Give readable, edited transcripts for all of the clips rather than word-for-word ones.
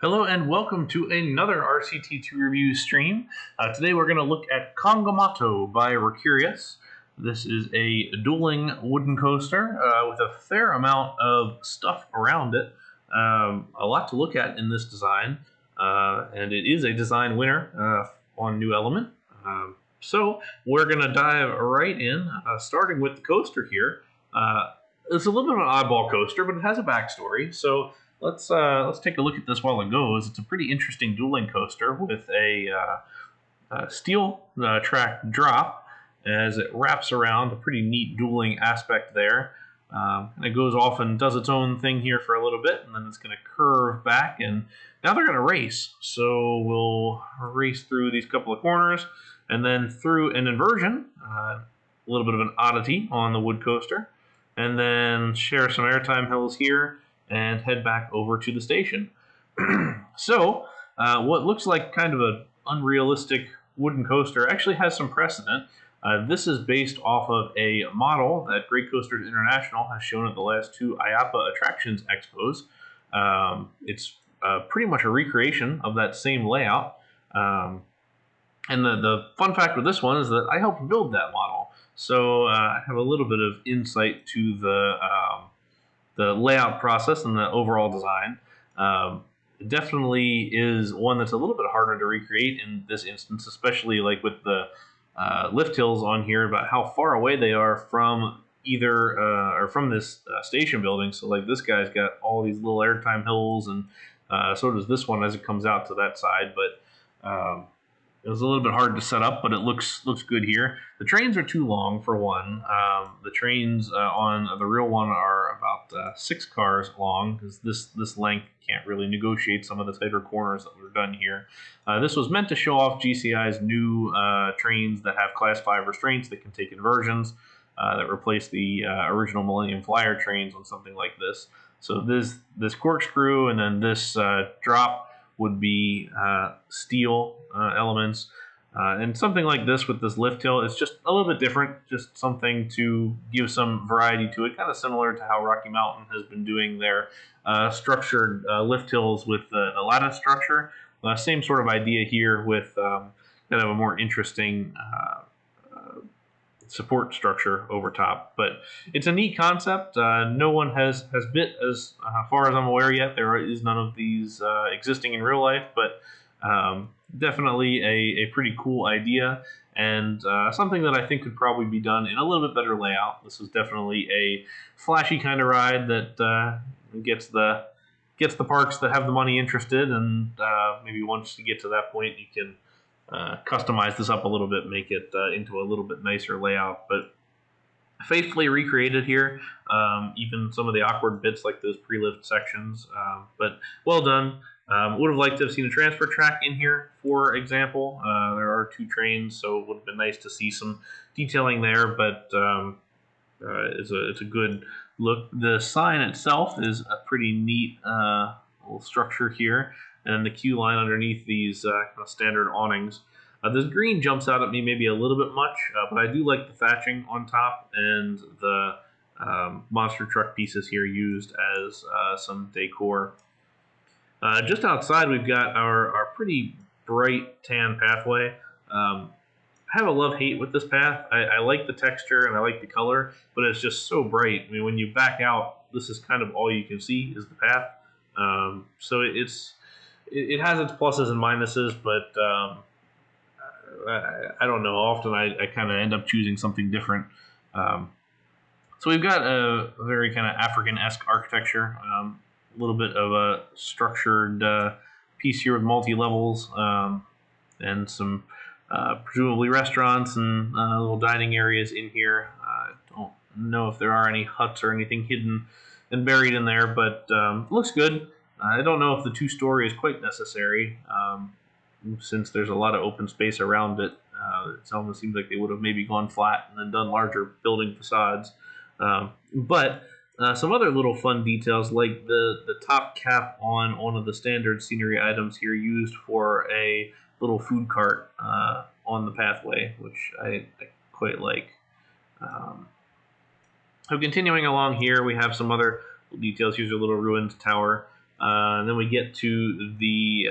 Hello and welcome to another RCT2 review stream. Today we're going to look at Kongamato by Recurious. This is a dueling wooden coaster with a fair amount of stuff around it. A lot to look at in this design, and it is a design winner on New Element. So we're going to dive right in, starting with the coaster here. It's a little bit of an oddball coaster, but it has a backstory. So let's take a look at this while it goes. It's a pretty interesting dueling coaster with a steel track drop as it wraps around. A pretty neat dueling aspect there. And it goes off and does its own thing here for a little bit, and then it's going to curve back. And now they're going to race. So we'll race through these couple of corners, and then through an inversion, a little bit of an oddity on the wood coaster, and then share some airtime hills here and head back over to the station. So, what looks like kind of an unrealistic wooden coaster actually has some precedent. This is based off of a model that Great Coasters International has shown at the last two IAAPA Attractions Expos. It's pretty much a recreation of that same layout. And the fun fact with this one is that I helped build that model. So I have a little bit of insight to the layout process and the overall design. It definitely is one that's a little bit harder to recreate in this instance, especially like with the lift hills on here, about how far away they are from either or from this station building. So like this guy's got all these little airtime hills, and so does this one as it comes out to that side. But it was a little bit hard to set up, but it looks good here. The trains are too long for one. The trains on the real one are about 6 cars long, because this length can't really negotiate some of the tighter corners that were done here. This was meant to show off GCI's new trains that have Class 5 restraints that can take inversions that replace the original Millennium Flyer trains on something like this. So this corkscrew and then this drop would be steel elements. And something like this with this lift hill is just a little bit different, just something to give some variety to it, kind of similar to how Rocky Mountain has been doing their structured lift hills with the lattice structure. Same sort of idea here with kind of a more interesting support structure over top. But it's a neat concept. No one has bit as far as I'm aware yet. There is none of these existing in real life, but definitely a pretty cool idea, and something that I think could probably be done in a little bit better layout. This is definitely a flashy kind of ride that gets the parks that have the money interested, and maybe once you get to that point, you can customize this up a little bit, make it into a little bit nicer layout. But faithfully recreated here, even some of the awkward bits like those pre-lift sections, but well done. Would have liked to have seen a transfer track in here, for example. There are 2 trains, so it would have been nice to see some detailing there, but it's a good look. The sign itself is a pretty neat little structure here, and the queue line underneath these kind of standard awnings. This green jumps out at me maybe a little bit much, but I do like the thatching on top and the monster truck pieces here used as some decor. Just outside, we've got our pretty bright tan pathway. I have a love-hate with this path. I like the texture and I like the color, but it's just so bright. I mean, when you back out, this is kind of all you can see is the path. So it has its pluses and minuses, but I don't know. Often I kind of end up choosing something different. So we've got a very kind of African-esque architecture. A little bit of a structured piece here with multi-levels and some presumably restaurants and little dining areas in here. I don't know if there are any huts or anything hidden and buried in there, but looks good. I don't know if the 2-story is quite necessary, since there's a lot of open space around it. It almost seems like they would have maybe gone flat and then done larger building facades. But some other little fun details, like the top cap on one of the standard scenery items here, used for a little food cart on the pathway, which I quite like. So continuing along here, we have some other details. Here's a little ruined tower. Then we get to the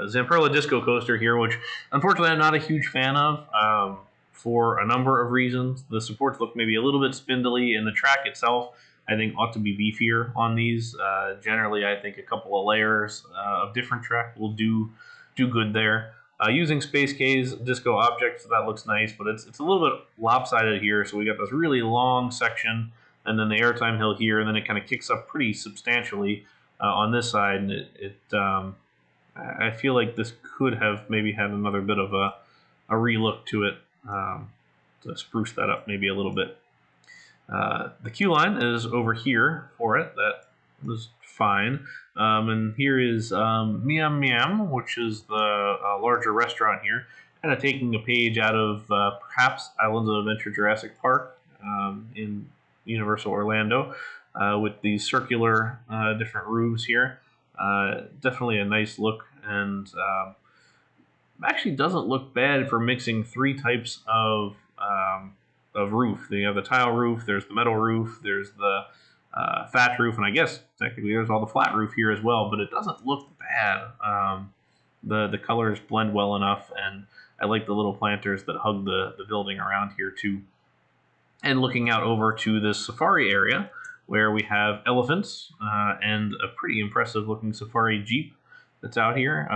Zamperla Disco Coaster here, which unfortunately I'm not a huge fan of for a number of reasons. The supports look maybe a little bit spindly, and the track itself I think ought to be beefier on these. Generally, I think a couple of layers of different track will do good there. Using Space K's disco objects, that looks nice, but it's a little bit lopsided here. So we got this really long section, and then the airtime hill here, and then it kind of kicks up pretty substantially on this side, and I feel like this could have maybe had another bit of a relook to it to spruce that up maybe a little bit. The queue line is over here for it. That was fine. And here is Miam Miam, which is the larger restaurant here, kind of taking a page out of perhaps Islands of Adventure Jurassic Park in Universal Orlando with these circular different roofs here. Definitely a nice look, and actually doesn't look bad for mixing three types of roof. You have the tile roof, there's the metal roof, there's the thatch roof, and I guess technically there's all the flat roof here as well, but it doesn't look bad. The colors blend well enough, and I like the little planters that hug the building around here too. And looking out over to this safari area, where we have elephants and a pretty impressive looking safari jeep that's out here.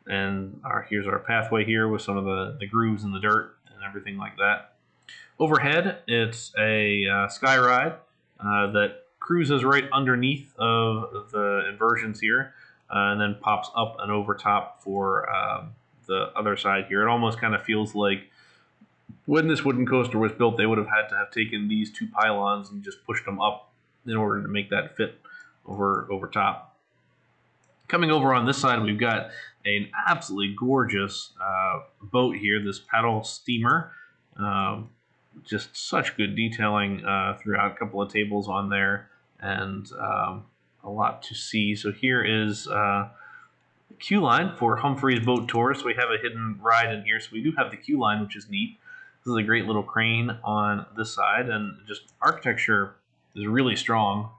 And here's our pathway here with some of the grooves in the dirt and everything like that. Overhead, it's a sky ride that cruises right underneath of the inversions here, and then pops up and over top for the other side here. It almost kind of feels like when this wooden coaster was built, they would have had to have taken these two pylons and just pushed them up in order to make that fit over top. Coming over on this side, we've got an absolutely gorgeous boat here, this paddle steamer. Just such good detailing throughout, a couple of tables on there, and a lot to see. So here is the queue line for Humphrey's Boat Tour. So we have a hidden ride in here. So we do have the queue line, which is neat. This is a great little crane on this side, and just architecture is really strong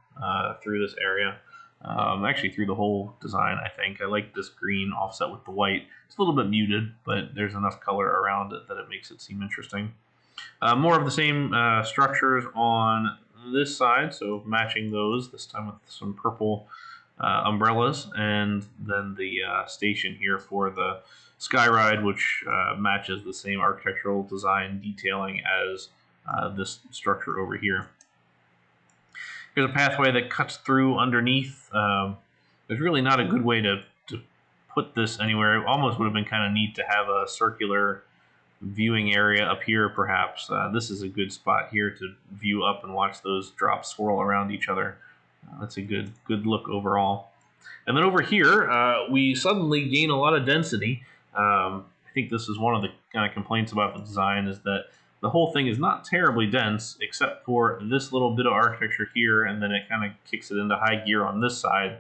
through this area. Actually through the whole design, I think. I like this green offset with the white. It's a little bit muted, but there's enough color around it that it makes it seem interesting. More of the same structures on this side, so matching those, this time with some purple umbrellas, and then the station here for the sky ride, which matches the same architectural design detailing as this structure over here. Here's a pathway that cuts through underneath. There's really not a good way to put this anywhere. It almost would have been kind of neat to have a circular viewing area up here, perhaps. This is a good spot here to view up and watch those drops swirl around each other. That's a good look overall. And then over here, we suddenly gain a lot of density. I think this is one of the kind of complaints about the design, is that the whole thing is not terribly dense, except for this little bit of architecture here, and then it kind of kicks it into high gear on this side.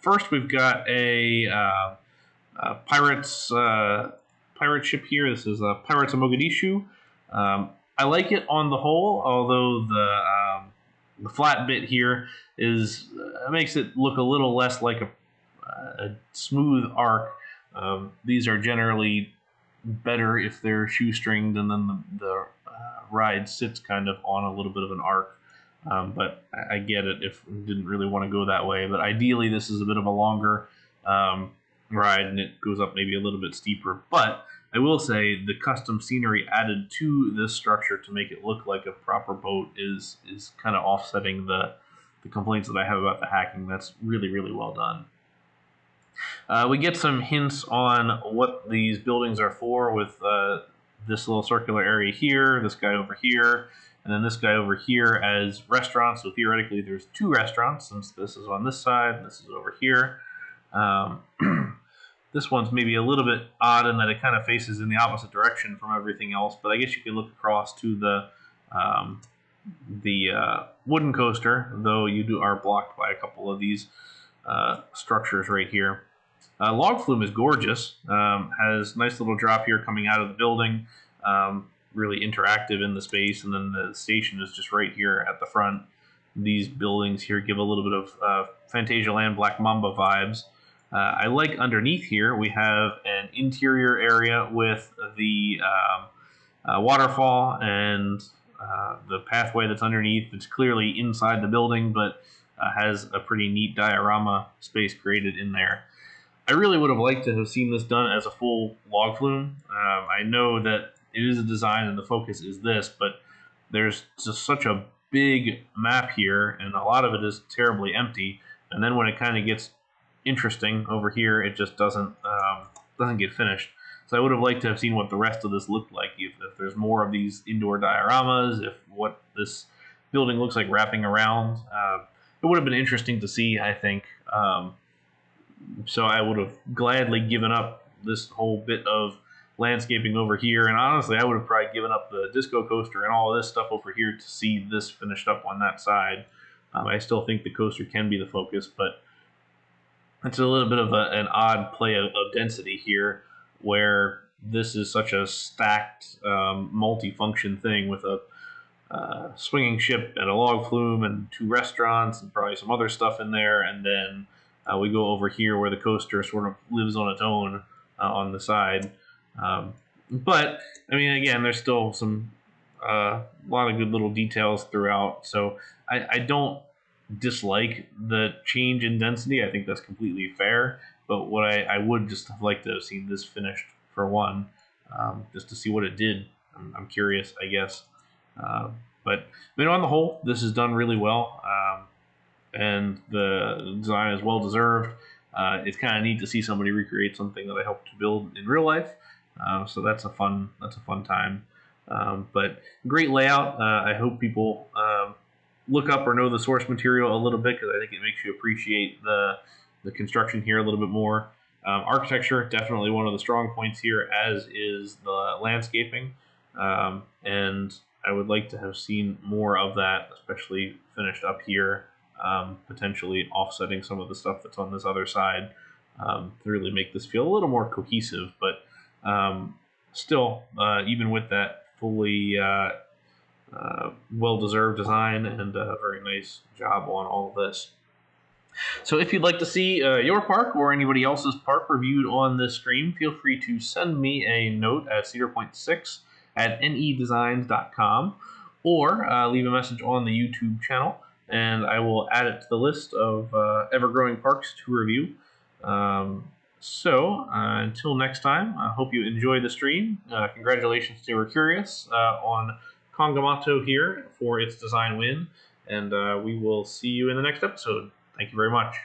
First, we've got a pirate ship here. This is Pirates of Mogadishu. I like it on the whole, although the flat bit here makes it look a little less like a smooth arc. These are generally better if they're shoestringed, and then the ride sits kind of on a little bit of an arc. But I get it if you didn't really want to go that way. But ideally, this is a bit of a longer ride, and it goes up maybe a little bit steeper. But I will say the custom scenery added to this structure to make it look like a proper boat is kind of offsetting the complaints that I have about the hacking. That's really, really well done. We get some hints on what these buildings are for with this little circular area here, this guy over here, and then this guy over here as restaurants. So theoretically, there's two restaurants, since this is on this side and this is over here. This one's maybe a little bit odd in that it kind of faces in the opposite direction from everything else, but I guess you can look across to the wooden coaster, though you are blocked by a couple of these structures right here. Log Flume is gorgeous. Has nice little drop here coming out of the building. Really interactive in the space, and then the station is just right here at the front. these buildings here give a little bit of Phantasialand Black Mamba vibes. I like underneath here we have an interior area with the waterfall and the pathway that's underneath. It's clearly inside the building, but has a pretty neat diorama space created in there. I really would have liked to have seen this done as a full log flume. I know that it is a design and the focus is this, but there's just such a big map here, and a lot of it is terribly empty. And then when it kind of gets interesting over here, it just doesn't get finished. So I would have liked to have seen what the rest of this looked like, if there's more of these indoor dioramas, if what this building looks like wrapping around. It would have been interesting to see, I think. So I would have gladly given up this whole bit of landscaping over here, and honestly, I would have probably given up the disco coaster and all of this stuff over here to see this finished up on that side. I still think the coaster can be the focus, but it's a little bit of an odd play of density here, where this is such a stacked, multi-function thing with a swinging ship and a log flume and 2 restaurants and probably some other stuff in there, and then we go over here where the coaster sort of lives on its own on the side. But, I mean, again, there's still some a lot of good little details throughout. So I don't dislike the change in density. I think that's completely fair. But what I would just have liked to have seen this finished for one, just to see what it did. I'm curious, I guess. But on the whole, this is done really well. And the design is well deserved. It's kind of neat to see somebody recreate something that I helped to build in real life. So that's a fun time. But great layout. I hope people look up or know the source material a little bit, because I think it makes you appreciate the construction here a little bit more. Architecture, definitely one of the strong points here, as is the landscaping. And I would like to have seen more of that, especially finished up here. Potentially offsetting some of the stuff that's on this other side to really make this feel a little more cohesive. But still, even with that fully well-deserved design and a very nice job on all of this. So if you'd like to see your park or anybody else's park reviewed on this stream, feel free to send me a note at cedarpoint6@nedesigns.com, or leave a message on the YouTube channel, and I will add it to the list of ever-growing parks to review. So until next time, I hope you enjoy the stream. Congratulations to Recurious on Kongamato here for its design win, and we will see you in the next episode. Thank you very much.